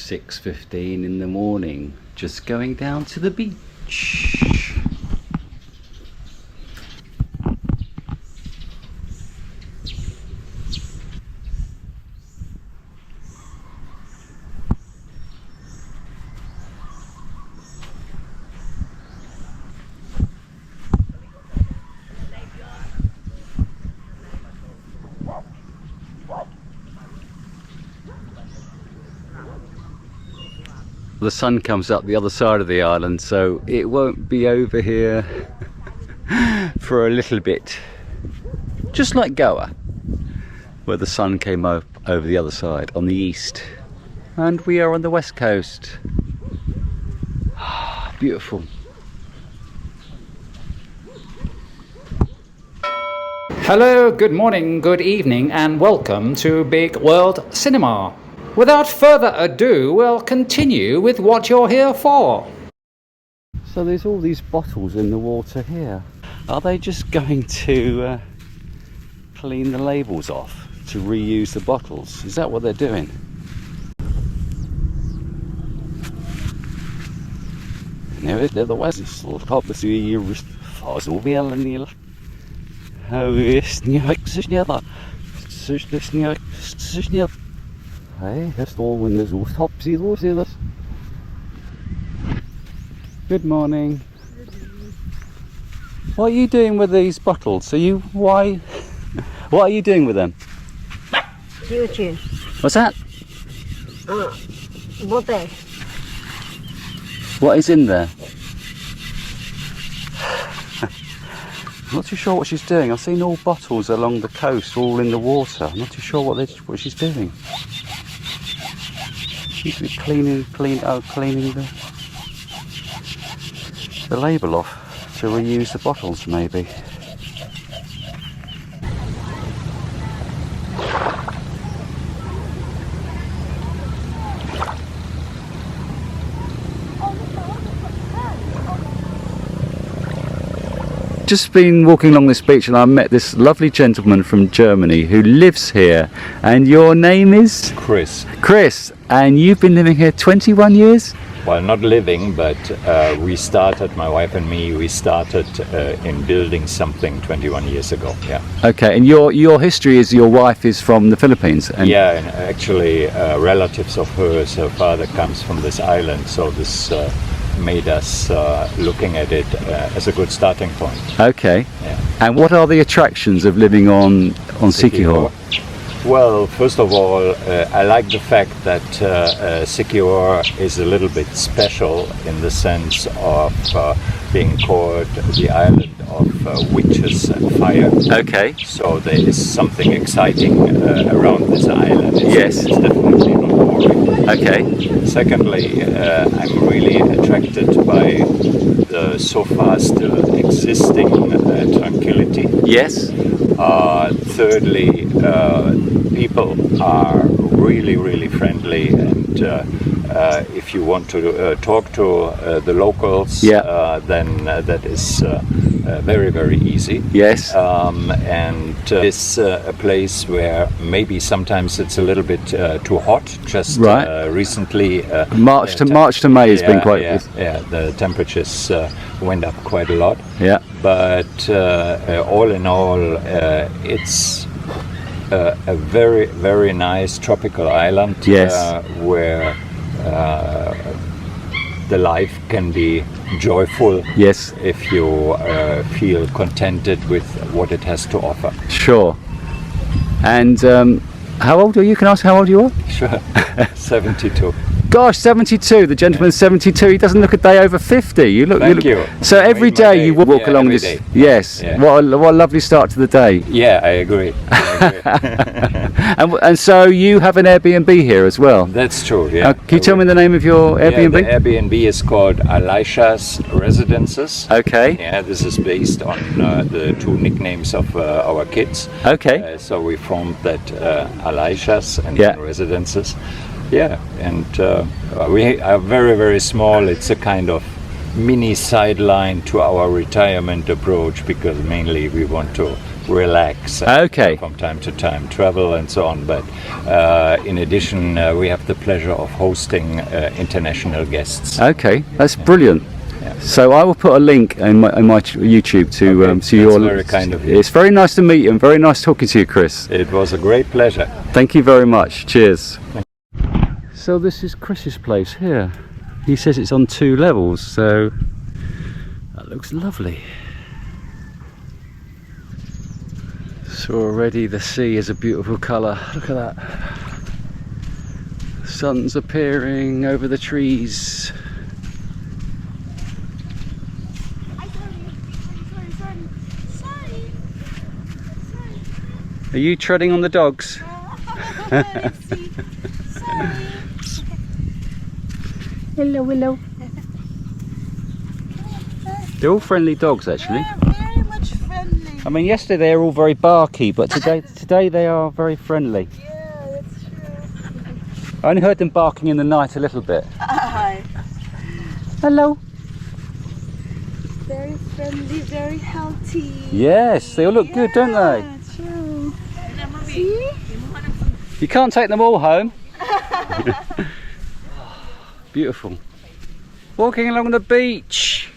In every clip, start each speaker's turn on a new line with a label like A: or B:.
A: 6:15 in the morning, just going down to the beach. The sun comes up the other side of the island, so it won't be over here for a little bit. Just like Goa, where the sun came up over the other side on the east. And we are on the west coast. Beautiful.
B: Hello, good morning, good evening, and welcome to Bigg World Cinema. Without further ado, we'll continue with what you're here for.
A: So there's all these bottles in the water here. Are they just going to clean the labels off to reuse the bottles? Is that what they're doing? Nej, det var så hoppas vi just fas och väl en del. Hey, that's all when there's all topsy this. Good morning. What are you doing with these bottles? What are you doing with them?
C: Juice.
A: What's that?
C: Bottle.
A: What is in there? I'm not too sure what she's doing. I've seen all bottles along the coast, all in the water. I'm not too sure what she's doing. She's cleaning the label off to reuse the bottles, maybe. Just been walking along this beach and I met this lovely gentleman from Germany who lives here, and your name is?
D: Chris.
A: Chris, and you've been living here 21 years?
D: Well, not living, but my wife and me, we started in building something 21 years ago, yeah.
A: Okay, and your history is your wife is from the Philippines? And
D: yeah, and actually relatives of hers, her father comes from this island, so this made us looking at it as a good starting point.
A: Okay.
D: Yeah.
A: And what are the attractions of living on Siquijor?
D: Well, first of all, I like the fact that Siquijor is a little bit special in the sense of being called the island of witches and fire.
A: Okay.
D: So there is something exciting around this island.
A: Yes.
D: It's definitely not boring.
A: Okay.
D: Secondly, I'm really attracted by the so far still existing tranquility.
A: Yes.
D: Thirdly, people are really friendly, and if you want to talk to the locals, then that is very easy.
A: Yes.
D: And it's a place where maybe sometimes it's a little bit too hot. Just
A: right.
D: Recently,
A: March to May has been quite.
D: Yeah, the temperatures went up quite a lot.
A: Yeah.
D: But all in all, it's a very nice tropical island.
A: Yes.
D: Where the life can be joyful.
A: Yes.
D: If you feel contented with what it has to offer.
A: Sure. And how old are you? Can I ask how old you are?
D: Sure. 72.
A: Gosh, 72. The gentleman's 72. He doesn't look a day over 50. You look.
D: Thank you.
A: So every day you walk along
D: every
A: this.
D: day.
A: Yes.
D: Yeah.
A: What a lovely start to the day.
D: Yeah, I agree.
A: And so you have an Airbnb here as well.
D: That's true. Yeah.
A: Can you tell me the name of your Airbnb?
D: Yeah, the Airbnb is called Alicia's Residences.
A: Okay.
D: Yeah, this is based on the two nicknames of our kids.
A: Okay.
D: So we formed that Alicia's and Residences. Yeah, and we are very small. It's a kind of mini sideline to our retirement approach, because mainly we want to relax.
A: Okay.
D: From time to time, travel and so on. But in addition, we have the pleasure of hosting international guests.
A: Okay, that's brilliant.
D: Yeah.
A: So I will put a link in my YouTube to
D: Okay,
A: to your.
D: that's very kind of you.
A: It's very nice to meet you and very nice talking to you, Chris.
D: It was a great pleasure.
A: Thank you very much. Cheers. So this is Chris's place here. He says it's on 2 levels, so that looks lovely. So already the sea is a beautiful colour. Look at that. The sun's appearing over the trees. Are you treading on the dogs?
C: Hello, hello.
A: They're all friendly dogs, actually.
C: Very much friendly.
A: I mean, yesterday they were all very barky, but today they are very friendly.
C: Yeah, that's true.
A: I only heard them barking in the night a little bit.
C: Hi.
A: Hello.
C: Very friendly, very healthy.
A: Yes, they all look good, don't they?
C: Yeah, true. See?
A: You can't take them all home. Beautiful. Walking along the beach.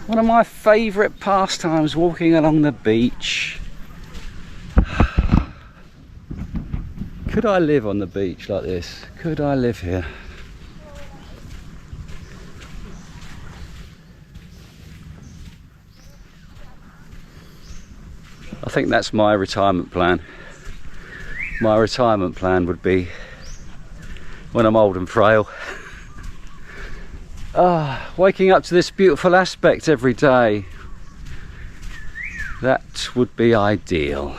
A: One of my favourite pastimes, walking along the beach. Could I live on the beach like this? Could I live here? I think that's my retirement plan. My retirement plan would be when I'm old and frail. Waking up to this beautiful aspect every day. That would be ideal.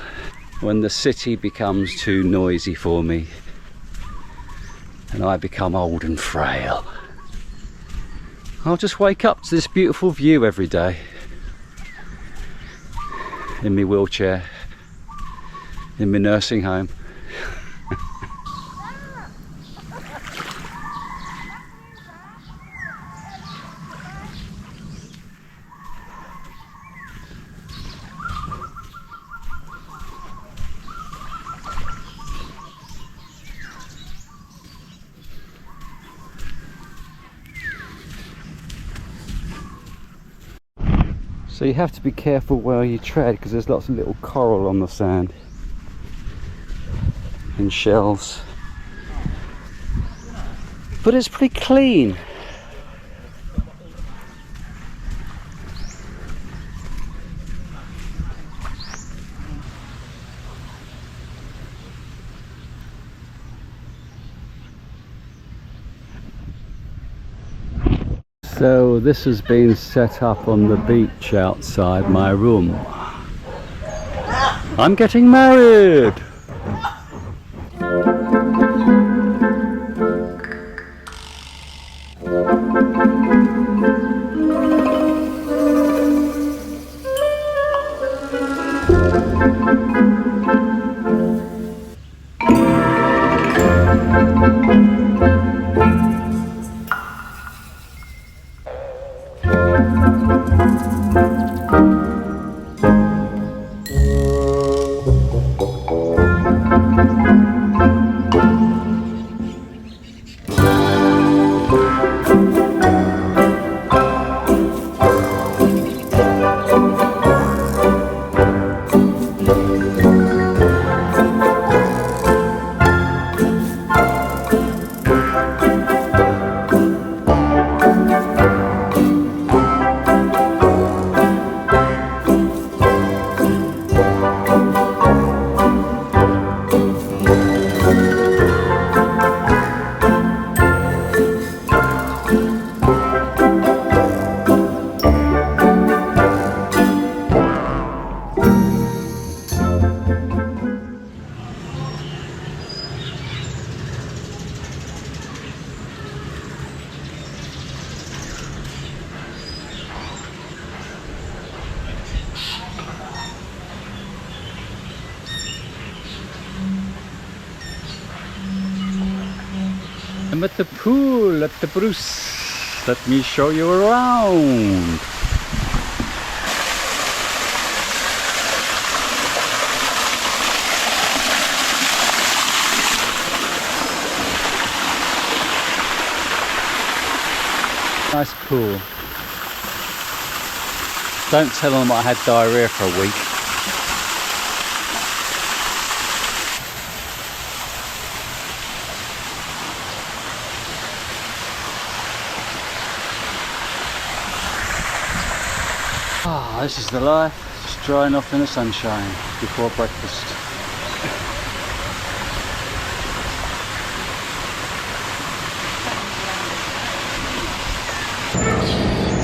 A: When the city becomes too noisy for me and I become old and frail, I'll just wake up to this beautiful view every day. In my wheelchair, in my nursing home. So you have to be careful where you tread because there's lots of little coral on the sand and shells. But it's pretty clean. So this has been set up on the beach outside my room. I'm getting married! I'm at the pool at the Bruce. Let me show you around. Nice pool. Don't tell them I had diarrhea for a week. Ah, this is the life. Just drying off in the sunshine before breakfast.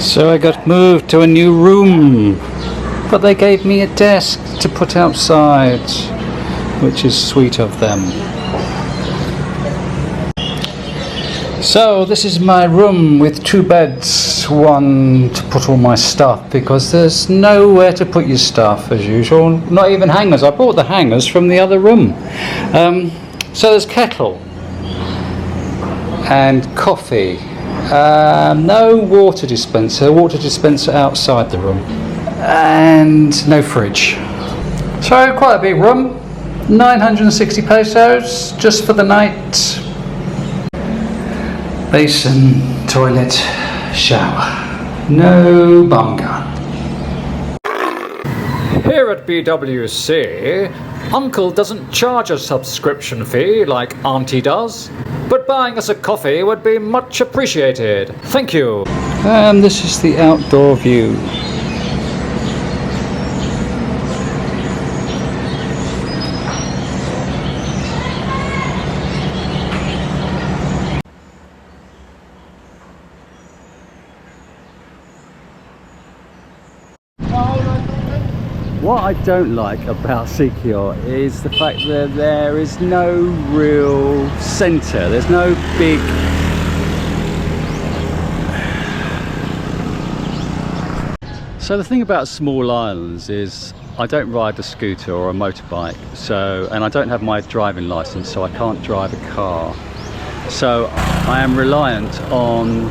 B: So I got moved to a new room, but they gave me a desk to put outside, which is sweet of them. So this is my room with 2 beds, one to put all my stuff, because there's nowhere to put your stuff as usual, not even hangers. I bought the hangers from the other room. So there's kettle and coffee. No water dispenser outside the room, and no fridge. So quite a big room, 960 pesos just for the night. Basin, toilet, shower, no bum gun. Here at BWC, Uncle doesn't charge a subscription fee like Auntie does, but buying us a coffee would be much appreciated. Thank you. And this is the outdoor view.
A: What I don't like about Siquijor is the fact that there is no real centre. There's no big So the thing about small islands is I don't ride a scooter or a motorbike, and I don't have my driving license, so I can't drive a car. So I am reliant on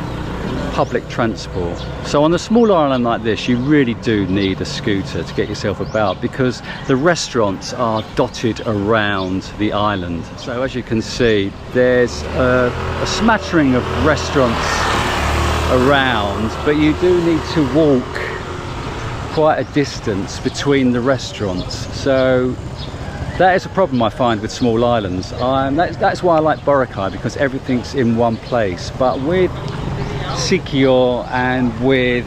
A: public transport. So on a small island like this, you really do need a scooter to get yourself about, because the restaurants are dotted around the island. So as you can see, there's a smattering of restaurants around, but you do need to walk quite a distance between the restaurants. So that is a problem I find with small islands. That's why I like Boracay, because everything's in one place. But with Siquijor and with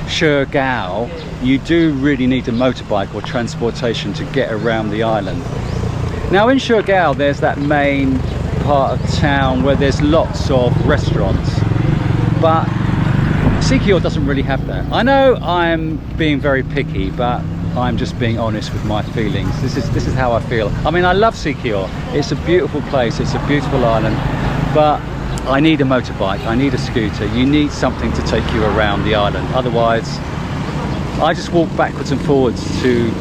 A: Siquijor, you do really need a motorbike or transportation to get around the island. Now in Siquijor, there's that main part of town where there's lots of restaurants, but Siquijor doesn't really have that. I know I'm being very picky, but I'm just being honest with my feelings. This is how I feel. I mean, I love Siquijor. It's a beautiful place, it's a beautiful island, but I need a motorbike, I need a scooter. You need something to take you around the island. Otherwise, I just walk backwards and forwards to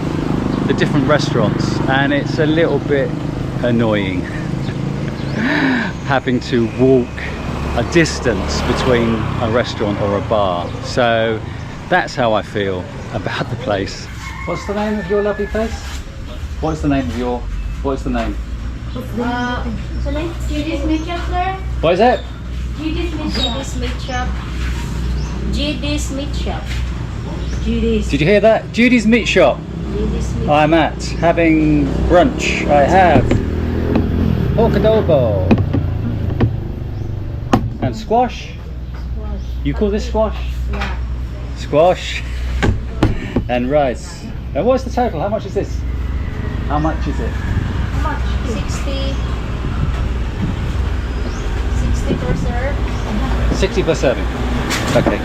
A: the different restaurants, and it's a little bit annoying having to walk a distance between a restaurant or a bar. So that's how I feel about the place. What's the name of your lovely place? What's the name of your, what's the name?
E: Judy's Meat Shop, sir.
A: What is it?
E: Judy's Meat Shop. Judy's Meat Shop. Judy's.
A: Did you hear that? Judy's Meat Shop.
E: Judy's Meat
A: I'm at having brunch. I have pork adobo and squash.
E: Squash.
A: You call this squash?
E: Yeah.
A: Squash and rice. And what's the total? How much is this? How much is it?
E: How much? 60 per serve.
A: 60 per serving. Okay.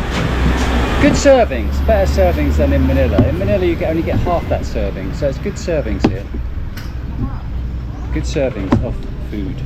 A: Good servings. Better servings than in Manila. In Manila you only get half that serving, so it's good servings here. Good servings of food.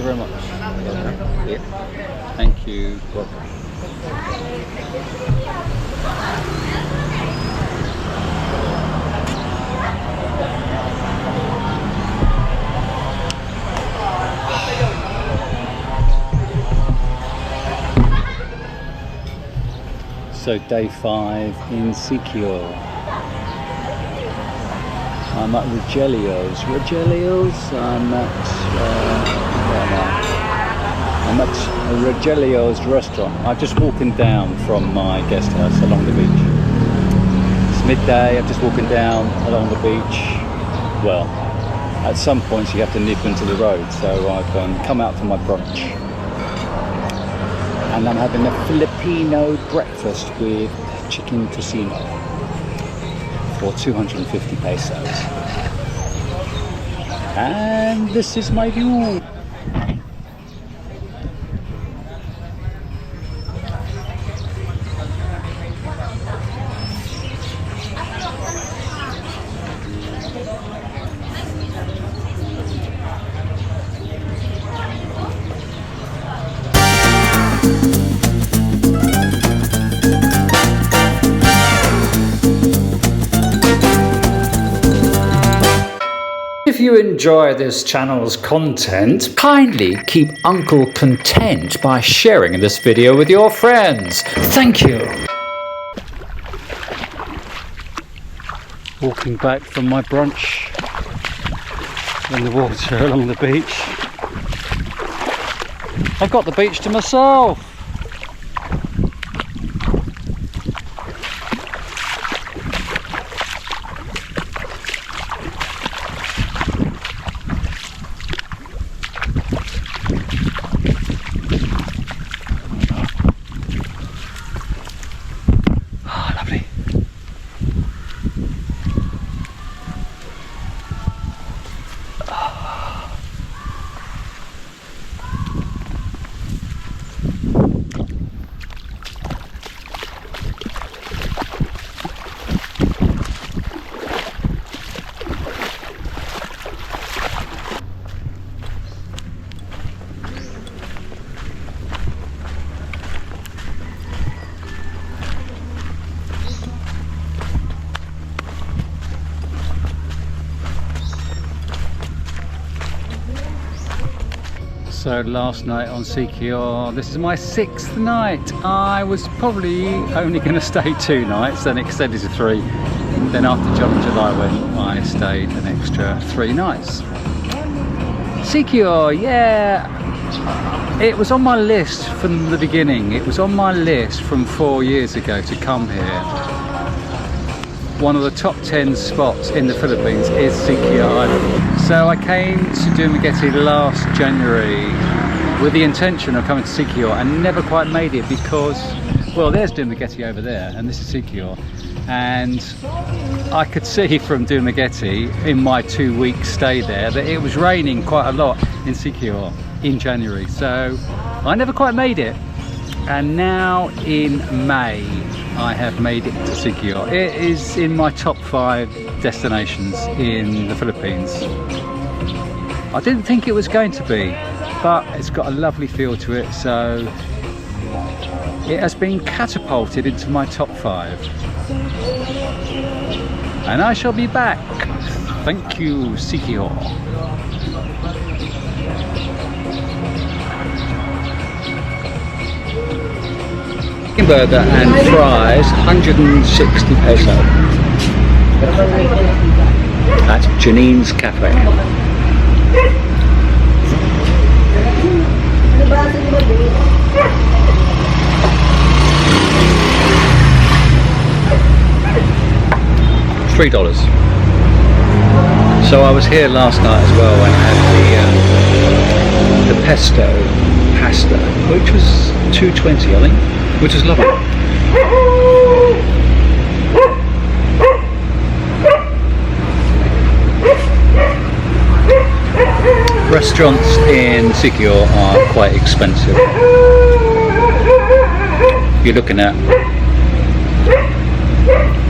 B: you very much. Yeah. Thank you. Welcome. So day 5 in Siquijor. I'm at Rogelio's. I'm at Rogelio's restaurant. I'm just walking down from my guest house along the beach. It's midday, I'm just walking down along the beach. Well, at some points you have to nip into the road, so I've come out for my brunch. And I'm having a Filipino breakfast with chicken tocino for 250 pesos. And this is my view. If you enjoy this channel's content, kindly keep Uncle content by sharing this video with your friends. Thank you. Walking back from my brunch in the water along the beach. I've got the beach to myself. So last night on Siquijor, this is my 6th night. I was probably only going to stay 2 nights, then extended to 3. Then after July when I stayed an extra 3 nights. Siquijor, yeah, it was on my list from the beginning. It was on my list from 4 years ago to come here. One of the top 10 spots in the Philippines is Siquijor Island. So I came to Dumaguete last January with the intention of coming to Siquijor and never quite made it because, well, there's Dumaguete over there and this is Siquijor. And I could see from Dumaguete in my 2-week stay there that it was raining quite a lot in Siquijor in January. So I never quite made it. And now in May, I have made it to Siquijor. It is in my top 5 destinations in the Philippines. I didn't think it was going to be, but it's got a lovely feel to it, so it has been catapulted into my top 5. And I shall be back. Thank you, Siquijor. Burger and fries, 160 peso. At Janine's Cafe. $3. So I was here last night as well when I had the pesto pasta, which was $2.20 I think. Which is lovely. Restaurants in Siquijor are quite expensive. You're looking at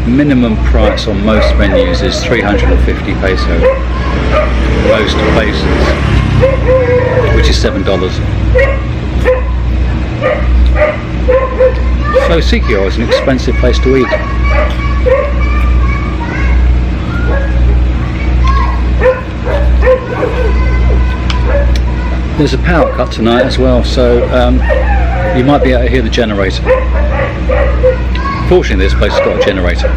B: minimum price on most menus is 350 peso. Most places, which is $47. So Siquijor is an expensive place to eat. There's a power cut tonight as well, so you might be able to hear the generator. Fortunately, this place has got a generator.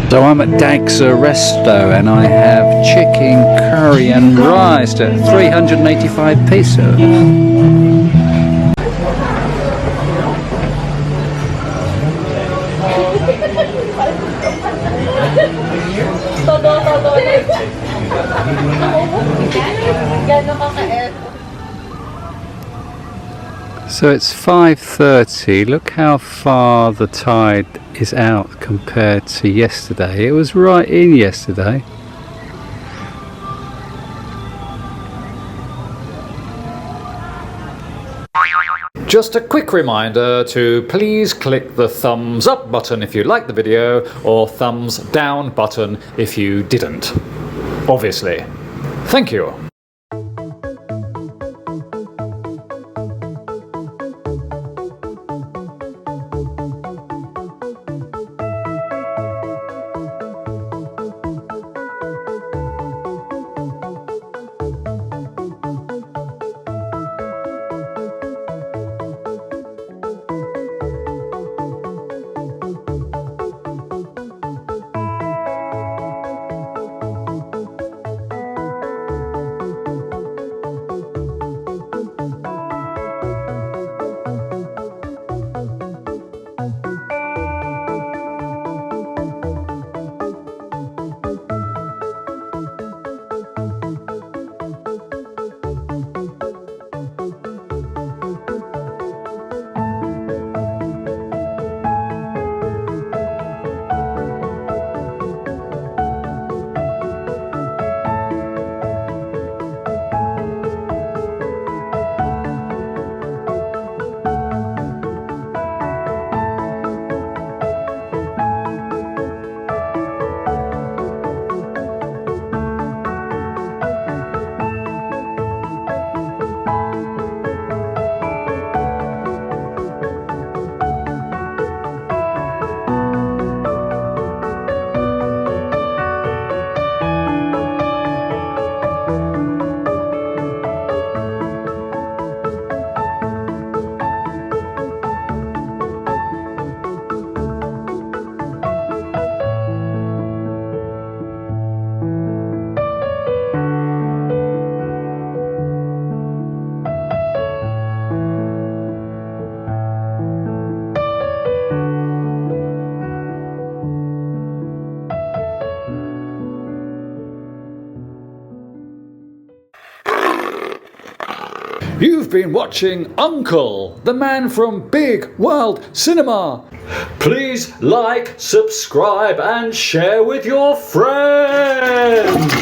B: So I'm at Dagsa Resto and I have chicken curry and rice at 385 pesos. So it's 5:30. Look how far the tide is out compared to yesterday. It was right in yesterday. Just a quick reminder to please click the thumbs up button if you liked the video, or thumbs down button if you didn't. Obviously. Thank you. You've been watching Uncle, the man from Bigg World Cinema. Please like, subscribe and share with your friends.